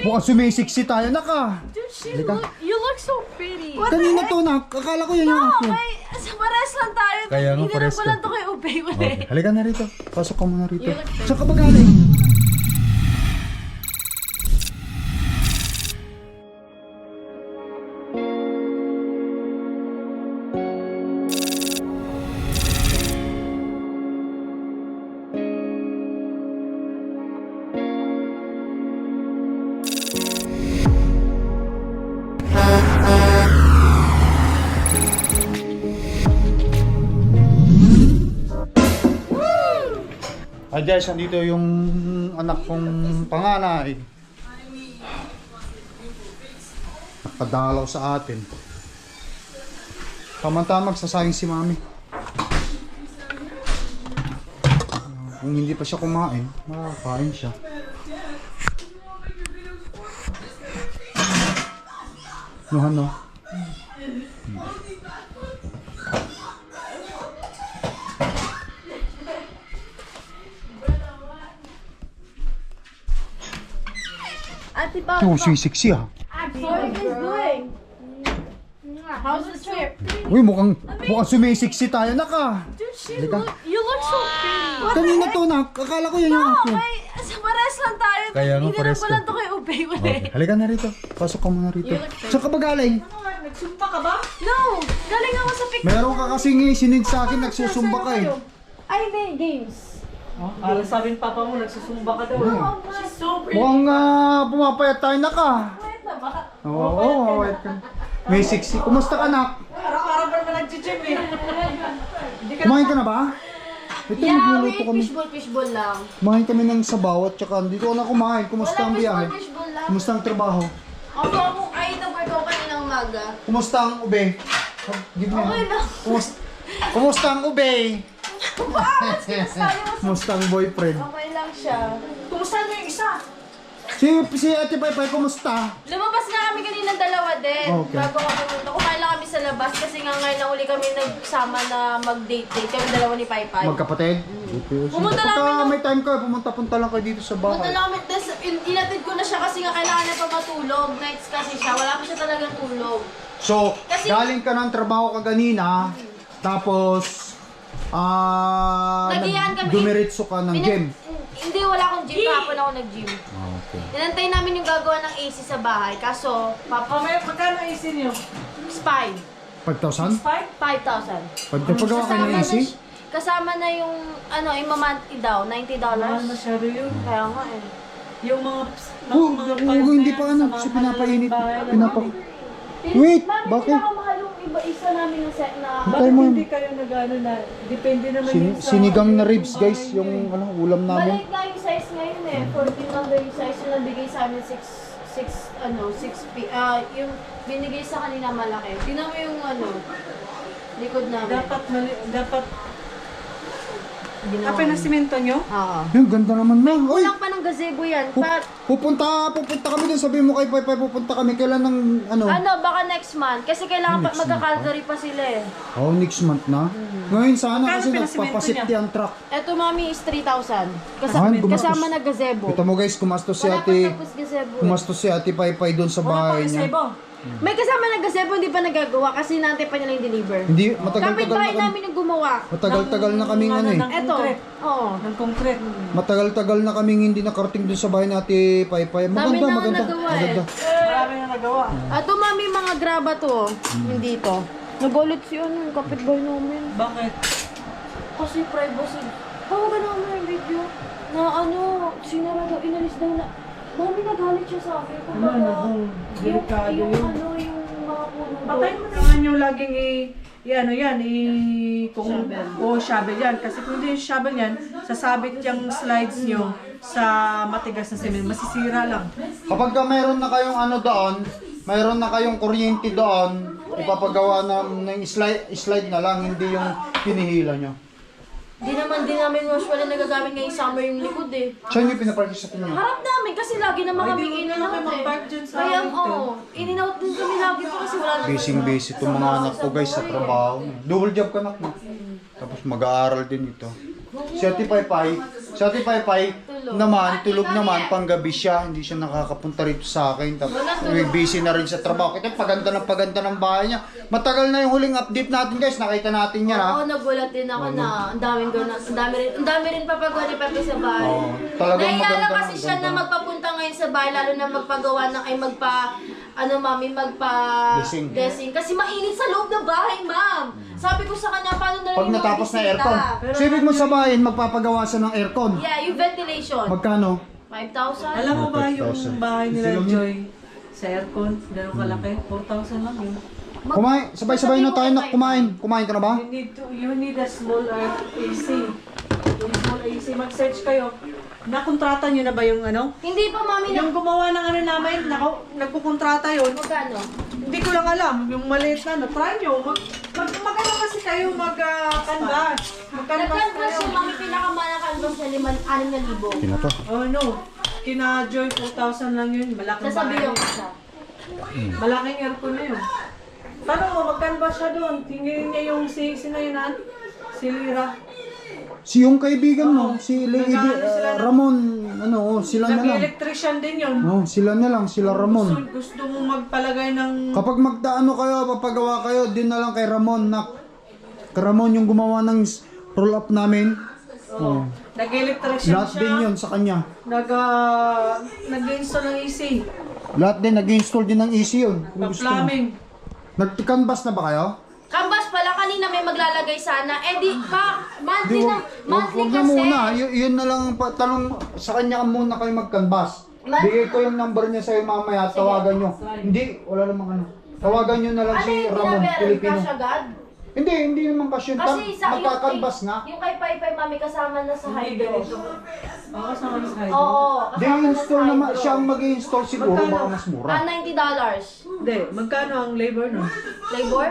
Mukhang sumisiksi tayo. Naka! Dude, Halika. you look so pretty. Kanina to na. Akala ko yan yung akin. Sa pares lang tayo. Kaya nga, pares Inilang ko ka. lang to kay Ubay. Okay. Halika na rito. Pasok ka muna rito. You look pretty. Saan ka ba galing? Ah, guys, andito yung anak kong panganay. Nakadalaw sa atin. Pamantamag sasayang si mami. Kung hindi pa siya kumain, makakain siya. No. Ate Pao, Ito, sisiksi ah. what are you guys doing? How's the trip? Uy, mukhang sumisiksi tayo. Naka! Dude, Halika. you look so pretty. Kanina to na. Akala ko yan yung akin. Sa pares lang tayo. Kaya nga, Inilang pares ko ka. lang to kay Ubay. Okay. Halika na rito. Pasok ka muna rito. You look pretty. Saan ka ba galing? Nagsumpa ka ba? No, galing ako sa picture. Meron ka kasing sinid sa akin, nagsusumba ka eh. Ay, hindi, games. Para sabi ng papa mo, nagsusumba ka daw. She's so pretty. Mukhang pumapayat tayo na ka. Wait na ba? Oo, wait ka. May 60. Kumusta ka, anak? Araw-araw pa naman nag-gym eh. Kumain ka na ba? Ito, Yeah, we magluluto ate kami. fishball lang. Kumain kami ng sabaw at saka dito ako na kumain. Kumusta ang biyahe? Fishball lang. Kumusta ang trabaho? Ako akong kain ng ikaw kaninang umaga. Kumusta ang ube? Give me Okay one. lang. Kumusta ang ube? Sayo mo. Kumusta ang boyfriend? Okay lang siya. Kumusta niyo yung isa? Si Ate Paypay, kumusta? Lumabas nga kami kaninang dalawa din. Okay. Bago kami pumunta. Kumain lang kami sa labas kasi nga ngayon lang uli kami nagsama na mag-date-date. Kami dalawa ni Paypay. Magkapatid? Pumunta lang Pagka kami may time ka, pumunta lang kayo dito sa Punta bahay. lang kami. Tapos inatid ko na siya kasi nga kailangan niya pa matulog. Nights kasi siya. Wala pa siya talagang tulog. So, Kasi- galing ka ng trabaho kaganina, tapos, Nagiyan kami. dumiretso ka ng gym. Hindi, wala akong gym. Kahapon ako nag-gym. Okay. Inantay namin yung gagawa ng AC sa bahay. Kaso, Mamaya, magkano isin niyo? spy. 5,000? 5,000. Pagpagawa ka ng AC? Kasama na yung, imamanti daw, $90. Mahal masyado yun. Kaya nga eh. Yung mga... Hindi pa ano, kasi pinapainit. Wait, bakit? Pinakamahal yung isa namin yung set na... Bakit Bakit mo? hindi kayo nag-ano na, depende naman yung sa... Sinigang na ribs, guys, yung ulam namin. Balik nga yung size ngayon eh. 14 lang daw yung size yung nabigay sa amin 6 yung binigay sa kanina malaki. Tingnan mo yung likod namin. Dapat... Ginawa Apa na niya. simento nyo? Oo. Yung ganda naman na. Uy, Kulang pa ng gazebo yan. pupunta kami dun. Sabihin mo kay Paypay, pupunta kami. Kailan ng Baka next month. Kasi kailangan Next month magka-Calgary pa sila eh. Oh, next month na. Ngayon sana Magkano kasi pinasimento nagpapasipti niya? ang truck. Eto mami is 3,000. Gumastos. Kasama na gazebo. Kita mo guys, kumastos si Wala pa ate. tapos gazebo eh. Kumastos si ate Paypay doon sa Wala bahay pang niya. isebo. May kasama na gazebo, hindi pa nagagawa kasi nantay pa nila yung deliver. Hindi, matagal-tagal na Kapit-bahay kami. namin yung gumawa. Matagal-tagal na kaming ano eh. Ng Eto. concrete. Oo. Ng concrete. Matagal-tagal na kaming hindi nakarating doon sa bahay ni ate Paypay. Dami Maganda, na maganda. nagawa eh. Maganda. Marami na nagawa. Ato mami, mga graba to. Hindi to. Nagulit si yung kapitbahay namin. Bakit? Kasi privacy. Hawagan namin yung video. Na sinara daw, inalis daw na. Mami, nagalit siya sa akin. Ano, delikado yung yun. mga puno doon. Bakit mo naman yung laging kung shovel yan. Kasi kung hindi yung shovel yan, sasabit yung slides nyo sa matigas na cement. Masisira lang. Kapag ka mayroon na kayong doon, mayroon na kayong kuryente doon, ipapagawa ng slide na lang, hindi yung pinihila nyo. Di namin usually nagagamit ngayong summer yung likod eh. Saan nyo pinaparkis sa tinyo? Harap namin kasi lagi naman kami in-and-out kayo eh. mag-park dyan sa Kaya hotel. in-and-out din kami lagi po kasi wala naman. Busy itong mga anak ko guys sa trabaho. Double job ka anak mo. Tapos mag-aaral din ito. Si Ate Paypay naman, tulog naman, panggabi siya, hindi siya nakakapunta rito sa akin. Tapos busy na rin sa trabaho. Kita paganda ng bahay niya. Matagal na yung huling update natin guys, nakita natin yan ha. Oo, nagulat din ako na ang daming gano'n. Ang dami rin papagawa ni Pepe sa bahay. Oo, talagang Nahiya lang maganda, kasi siya maganda. na magpapunta ngayon sa bahay, lalo na magpagawa ng, ay magpa-dressing. Kasi mainit sa loob ng bahay, ma'am. Sabi ko sa kanya, paano na rin Pag natapos na bisita? aircon. So ibig mo sabahin, magpapagawa siya ng aircon. Yeah, yung ventilation. Magkano? 5,000. Alam mo ba yung 5,000. bahay nila Sila mo? Joy sa aircon? Ganun kalaki? 4,000 lang yun. Kumain, sabay-sabay na tayo na kumain. Kumain ka na ba? You need a small AC. Yung small AC, mag-search kayo. Nakontrata nyo na ba yung ano? Hindi pa, mami. Yung gumawa ng ano namin, nagkukontrata yun. Magkano? Hindi ko lang alam, yung maliit na ano. Try nyo, mag-ano kasi kayo, mag-canvas. Mag-canvas Nag-canvas kayo. yung mami pinakamala canvas na 6,000. Kino to. Oh no, kina Joy 4,000 lang yun. Malaking Sasabihin bahay. ko siya. Malaking aircon na yun. Tanong mo, mag-canvas siya doon. Tingnan niya yung sino yun, si Lira. Si yung kaibigan mo, si Nag-ano sila ng- Ramon, sila na lang. Nag-electrician din yun. Sila na lang, sila Ramon. Gusto mo magpalagay ng... Kapag magdaano kayo, papagawa kayo, din na lang kay Ramon na Ramon yung gumawa ng roll up namin. Oh. Nag-electrician Lahat siya. din yun sa kanya. Nag-install ng AC. Lahat din, nag-install din ng AC yun. Kung gusto mo. Pa-plumbing. Nag-canvas na ba kayo? Canvas pala, kanina may maglalagay sana. Eh di, monthly na, monthly Wag na kasi. muna. Yun na lang, tanong sa kanya muna kayo mag-canvas. Bigay ko yung number niya sa'yo mamaya, tawagan nyo. Hindi, wala namang ano. Tawagan nyo na lang Ano si yung Ramon, binabayaran Pilipino. cash agad? Hindi naman kasi. Kasi sa Magka-canvas nga. Yung kay Paypay, mami, kasama na sa hydro. Oo, kasama na sa hydro. Oo, Di kasama na sa install naman, hydro. siya ang mag-install siguro, baka mas mura. $90. Hindi, magkano ang labor nun? Labor?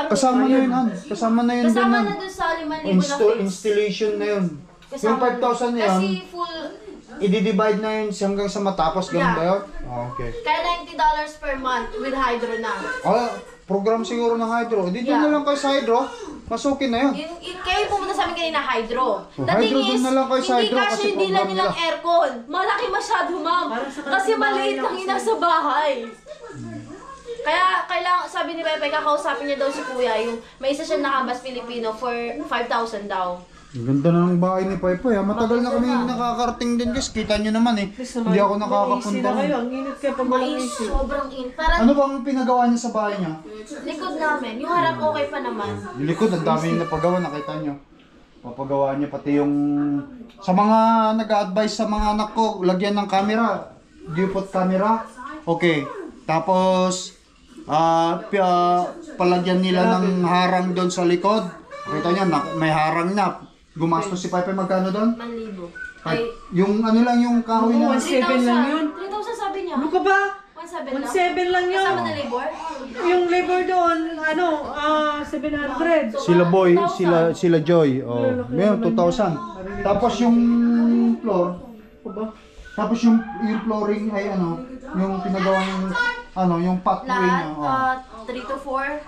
Kasama na yun, Han. Kasama na yun Kasama din, na Han. dun sa 5,000 na fix. Installation na yun. Yung Kasama 5,000 na yun, Kasi full, i-divide na yun hanggang sa matapos, ganun Yeah. ba yun? Okay. kaya $90 per month with hydro na. Program siguro ng hydro. Dito Yeah. na lang kayo sa hydro, masukin na yun. Kayo pumunta sa amin kanina, hydro. Oh, hydro dun na lang kayo sa hindi hydro kasi kasi hindi lang program nilang nila. aircon. Malaki masyado, ma'am. Para sa Kasi kanilang maliit bahay lang lang yung nasa bahay. Kaya kailangan, sabi ni Pepe, kakausapin niya daw si Kuya, yung may isa siya nakabas Filipino for 5,000 daw. Ang ganda na ng bahay ni Paypay. Matagal na kami nakakarating din guys. Kita nyo naman eh. Hindi ako nakakapunta. na kayo, ang init kayo pag walang Mais, AC. sobrang in. Parang Ano bang pinagawa niya sa bahay niya? likod namin. Yung harap okay pa naman. Yung likod, ang dami yung napagawa. Nakita nyo. Papagawa niya pati yung... Sa mga nag-a-advise sa mga anak ko, lagyan ng camera. Do you put camera? Okay. Tapos, palagyan nila ng harang doon sa likod. Kita nyo, may harang na. Gumastos si Paypay magkano doon? 1,000. Ay, Yung ano lang yung kahoy na... 1,700 lang yun. 3,000 sabi niya. Ano ka ba? 1,700 lang. 1,700 lang yun. Kasama na labor? Yung labor doon, 700. Sila Boy, sila Joy. Oh, ngayon 2,000. Tapos yung floor, tapos yung flooring ay yung pinagawa ng yung pathway niya. Lahat, Oh. 3 to 4.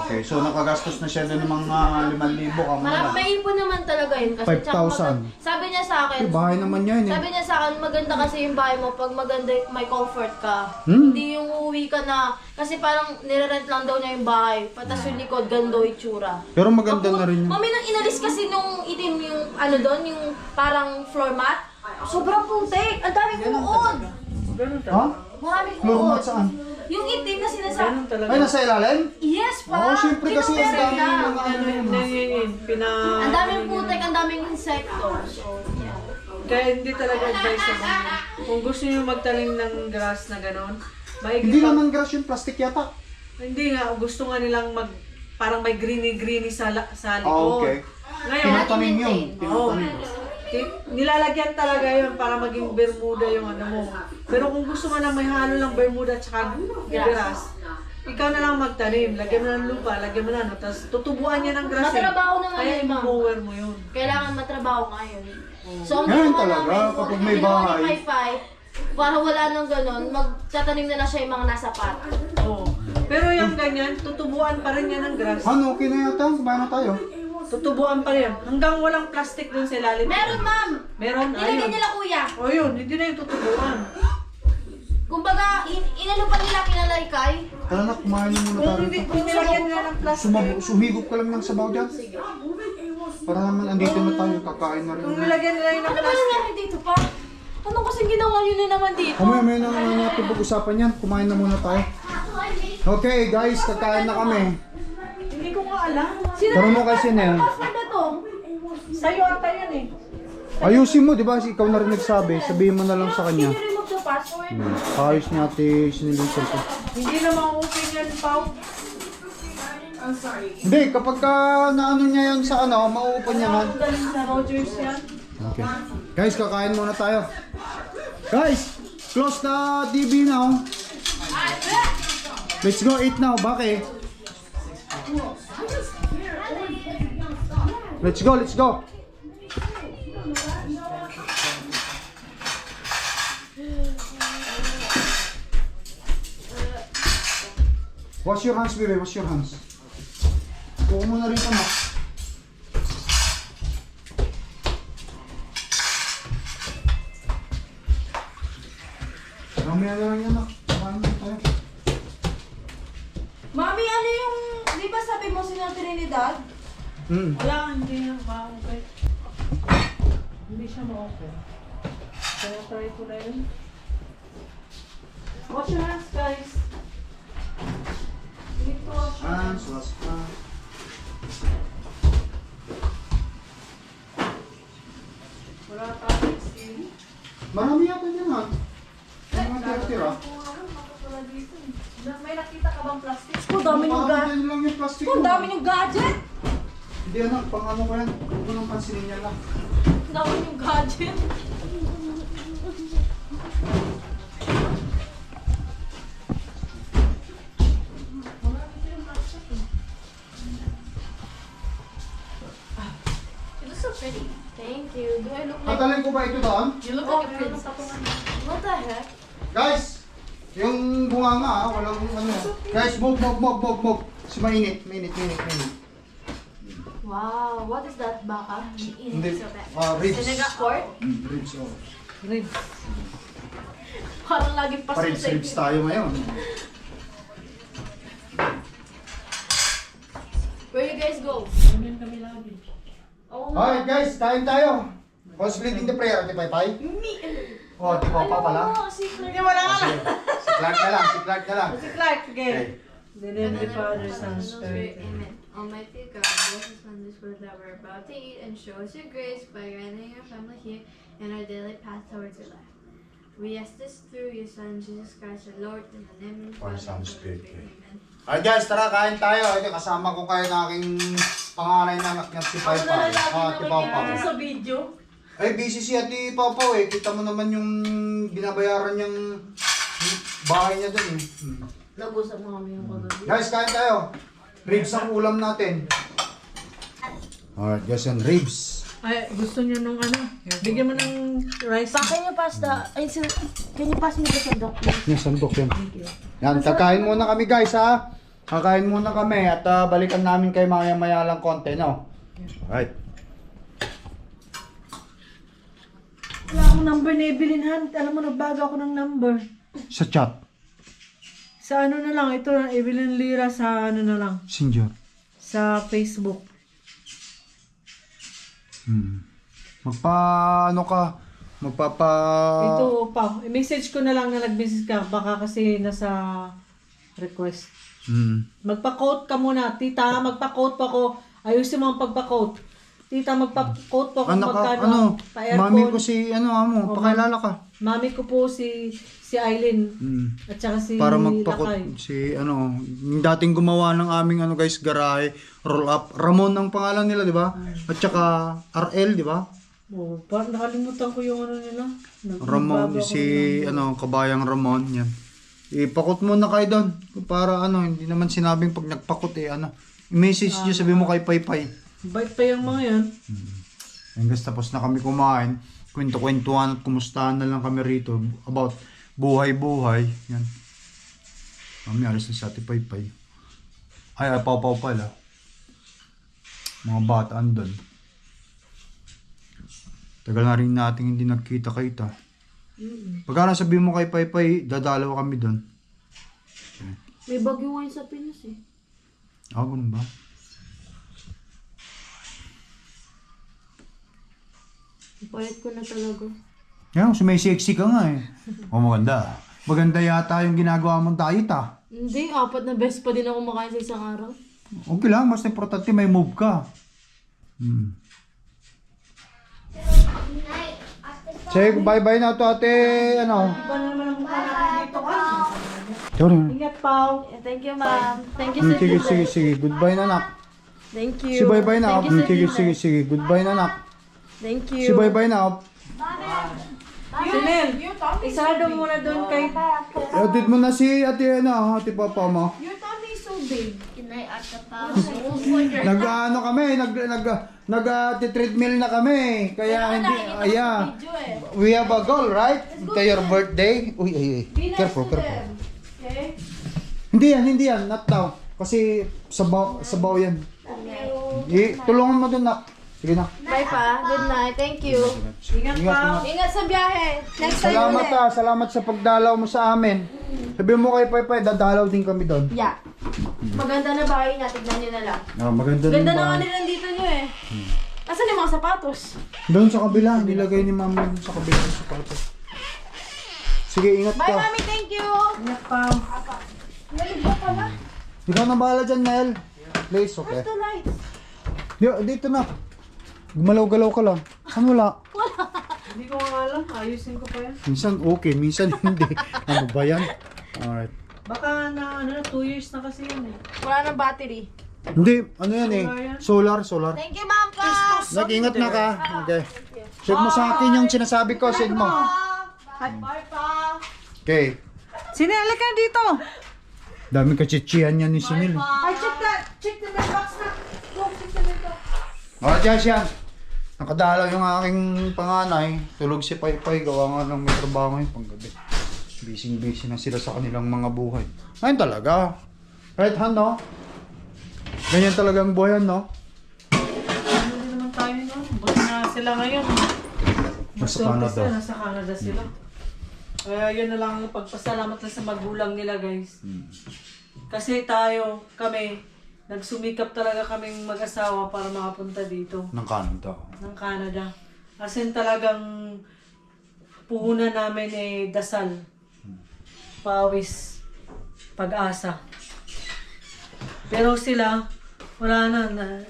Okay, so nakagastos na siya doon ng mga 5,000 ka muna. May ipon naman talaga yun. Kasi 5,000. sabi niya sa akin, Bahay naman niya yun eh. sabi niya sa akin, maganda kasi yung bahay mo pag maganda, may comfort ka. Hmm. Hindi yung uuwi ka na, kasi parang nire-rent lang daw niya yung bahay. Patas yung likod, gando itsura. Pero maganda na rin yun. Mami, nang inalis kasi nung itim yung, doon, yung parang floor mat, sobrang putik. Ang daming uod. Ganun Ha? talaga. Maraming Floor uod. mat saan? Yung itim na sinasabi. Ganun talaga. Ay, nasa ilalim? Yes, pa. Oo, syempre kasi ang Kinumpirm dami na. ng mga ano yun. Ang daming putik, ang daming insekto. So, yeah. Kaya hindi talaga advisable. Kung gusto niyo magtanim ng grass na gano'n, Hindi naman grass yung plastic yata. Hindi nga, gusto nga nilang parang may greeny sa likod. Okay. Ngayon, Tinatanim yun. Oo. Tinatanim. Nilalagyan talaga yun para maging bermuda yung ano mo. Pero kung gusto mo na may halo lang bermuda tsaka grass, ikaw na lang magtanim. Lagyan mo ng lupa, lagyan mo na, tapos tutubuan niya ng grass. Matrabaho naman Kaya yun, ma'am. i-mower mo yun. Kailangan matrabaho ngayon. So, ang Ngayon ginawa talaga, namin, kapag may ginawa ni bahay. Paypay, para wala nang ganun, magtatanim na lang siya yung mga nasa pot. Oo. Pero yung ganyan, tutubuan pa rin yan ng grass. Ano, okay na yata. Kumain na tayo. Tutubuan pa rin. Hanggang walang plastic dun sa ilalim. Meron, ma'am! Meron, Nilagay ayun. nila, kuya. O yun, hindi na yung tutubuan. Kumbaga, inano pa nila kinalaykay. Tara na, kumain na muna Kung tayo. hindi, kung nilagyan nila ng plastic. Sumigop ka lang ng sabaw dyan. Para naman andito na tayo, kakain na rin. Kung nilagyan nila yung ng Ano ba plastic. nangyari dito pa? Ano kasing ginawa nyo na naman dito? Kumaya may na natin pag-usapan yan. Kumain na muna tayo. Okay guys, kakain na kami. Hindi ko nga alam. Tara mo kasi na yan. Password na to. Sa'yo ata yan eh. Ayusin mo, di ba? Ikaw na rin nagsabi. Sabihin mo na lang sa Can kanya. you remove the password? Ayos niya ate, sinilisan ko. Hindi na ma-open yan, Pao. Hindi, kapag ka naano niya yan sa ano, mauupan niya man. Ang galing sa Rogers yan. Okay. Guys, kakain muna tayo. Guys, close the TV now. Let's go eat now. Bakit? Let's go, let's go. Wash your hands, baby. Wash your hands. Kuha mo na rin ito, Max. Mamaya na lang yan, Max. Kumain na tayo. Mami, ano yung... Di ba sabi mo sila Trinidad? Wala, hindi na ma-open. Hindi siya ma-open. Kaya try ko na yun. Wash your hands, guys. Dito, wash your hands. Hands, wash hands. Wala tayong steam. Marami yata yan, ha? Ano mga tira-tira? May nakita ka bang plastic? Ang dami yung Parang yan lang yung plastic Ang mo. dami yung gadget! Hindi, anak. Pang ano ko yan. Huwag mo nang pansinin niya lang. Ang dami yung gadget. You look so pretty. Thank you. Do I look like... Tatalin ko ba ito doon? You look like a princess. What the heck? Guys! Yung bunganga, ha? Walang ano. Guys, move. Si mainit. Mainit. Wow, what is that baka? Hindi. So bad. Ribs. Senegal pork? Ribs, oh. Ribs. Parang laging pasko sa Ribs tayo ngayon. Where you guys go? Ganyan kami lagi. Oh, Alright guys, kain tayo. Who's leading the prayer? Ate Paypay? Oh, Ate Papa pala. Oh, si Claire. Hindi, wala nga lang. Si Clark na lang. Si Clark, sige. Okay. The name of the Father, Son, Spirit. Amen. Almighty God, bless us on this food that we're about to eat and show us your grace by granting our family here and our daily path towards your life. We ask this through your Son, Jesus Christ, our Lord, in the name of the Father, Father, Son, and of the Spirit. Spirit. Amen. Alright guys, tara kain tayo. Ito, kasama ko kayo ng aking panganay na anak niya si Paypay. Ate Papa. Sa video. Ay, busy si Ate Papa eh. Kita mo naman yung binabayaran niyang bahay niya dun eh. Nag-usap mo kami yung kagabi. Guys, kain tayo. Ribs ang ulam natin. Alright guys, and ribs. Ay, gusto niyo nung ano? Bigyan mo ng rice. Can you pass the... Can you pass me the sandok, please? Yes, sandok yan. Yan, kakain muna kami guys ha. Kakain muna kami at balikan namin kayo maya-maya lang konti, no? Alright. Wala akong number na Evelyn. Alam mo, nagbago ako ng number. Sa chat. Sa ano na lang, ito na Evelyn Lira sa ano na lang. Sinjor. Sa Facebook. Magpapa... Ito pa. I-message ko na lang na nag-message ka. Baka kasi nasa request. Magpa-quote ka muna. Tita, magpa-quote pa ako. Ayusin mo ang pagpa-quote. Tita, magpa-quote pa ako. Magkano. Pa-aircon. Mami ko si, pakilala ka. Mami ko po si Aileen. At saka si Para Lakay. magpakot si yung dating gumawa ng aming guys garahe roll up Ramon ang pangalan nila, di ba? At saka RL, di ba? Oh, nakalimutan ko yung ano nila. Ramon Nagbago ako si ng- kabayang Ramon yan. Ipakot mo na kayo doon para hindi naman sinabing pag nagpakot i-message niyo, sabi mo kay Paypay. Bait pa yung mga yan. Hanggang tapos na kami kumain, kwento-kwentuhan at kumustahan na lang kami rito about buhay-buhay. Yan. Mami, alis na si Ate Paypay. Ay, Pau-Pau pala. Mga bata andun. Tagal na rin natin hindi nagkita-kita. Pagka sabihin mo kay Paypay, dadalaw kami doon. May bagyo ngayon sa Pinas eh. Ganun ba? Payat ko na talaga. Yan, sumisexy ka nga eh. Maganda. Maganda yata yung ginagawa mong diet ah. Hindi, 4 na beses pa din ako makain sa isang araw. Okay lang, mas importante may move ka. Say bye-bye na to ate, ano? Iba na naman ang mukha natin dito. Sorry. Ingat, Pao. Thank you, ma'am. Thank you, Sige, sige, sige. Goodbye na anak. Thank you. Si bye-bye na. Thank you, Sige, sige, sige. Goodbye na anak. Thank you. Si bye-bye na. Sinel, isarado muna doon kay... Atid mo na si ate, ano, ate papa mo. Your tummy is so big. Nag-ano kami, nag-treadmill na kami. Kaya hindi, we have a goal, right? To your birthday. Uy, careful, careful. Okay? Hindi yan, not now. Kasi sabaw yan. Tulungan mo dun na. Sige na. Bye pa. Good night. Thank you. Ingat, Pao. Ingat sa biyahe. Next time Salamat ulit. salamat sa pagdalaw mo sa amin. Sabihin mo kay Paypay, dadalaw din kami doon. Yeah. Maganda na bahay niya. Tignan niyo na lang. Maganda Ganda din na ba? nga nila dito niyo eh. Asan yung mga sapatos? Doon sa kabila, nilagay ni mama doon sa kabila sa sapatos. Sige, ingat Bye, ka. mami. Thank you. Ingat, Pao. Naligba ka na. Ikaw na bahala dyan, Nel. Please, okay. Where's the lights? Dito na. Gumalaw-galaw ka lang. Saan wala? Hindi ko nga alam. Ayusin ko pa yan. Minsan okay, minsan hindi. Ano ba yan? Alright. Baka na, 2 years na kasi yan eh. Wala nang battery. Hindi, ano yan eh. Solar. Thank you, ma'am pa. Nag-ingat na ka. Okay. Send mo sa akin yung sinasabi ko, send mo. Bye pa. Okay. Sinel, ka dito. Dami kachichihan yan ni Sinil. Check the mailbox na. Go, check the mailbox. Alright guys, yan. Nakadalaw yung aking panganay. Tulog si Paypay. Gawa nga ng may trabaho ngayon panggabi. Busy na sila sa kanilang mga buhay. Ayun talaga. Right hand, no? Ganyan talaga ang buhay, no? Ano din naman tayo no? Buti na sila ngayon. Nasa Maswerte Canada. sila, nasa Canada sila. Kaya yun na lang ang pagpasalamat lang sa magulang nila, guys. Kasi kami, nagsumikap talaga kaming mag-asawa para makapunta dito Ng Canada. ng Canada. As in talagang puhunan namin dasal, pawis, pag-asa. Pero sila, wala na,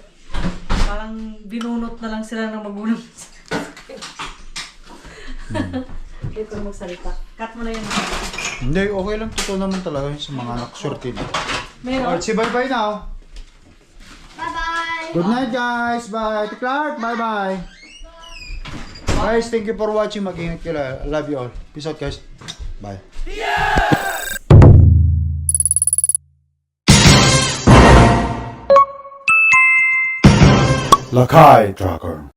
parang binunot na lang sila ng magulang. Hindi ko magsalita. Cut mo na yun. Hindi, okay lang. Totoo naman talaga yun sa mga anak. Shorty na. Meron? Alright, si bye-bye now. Bye-bye. Good night guys. Bye. Ate Clark, bye-bye. Guys, thank you for watching. Mag-ingat kayo. I love you all. Peace out guys. Bye. Lakai Tracker.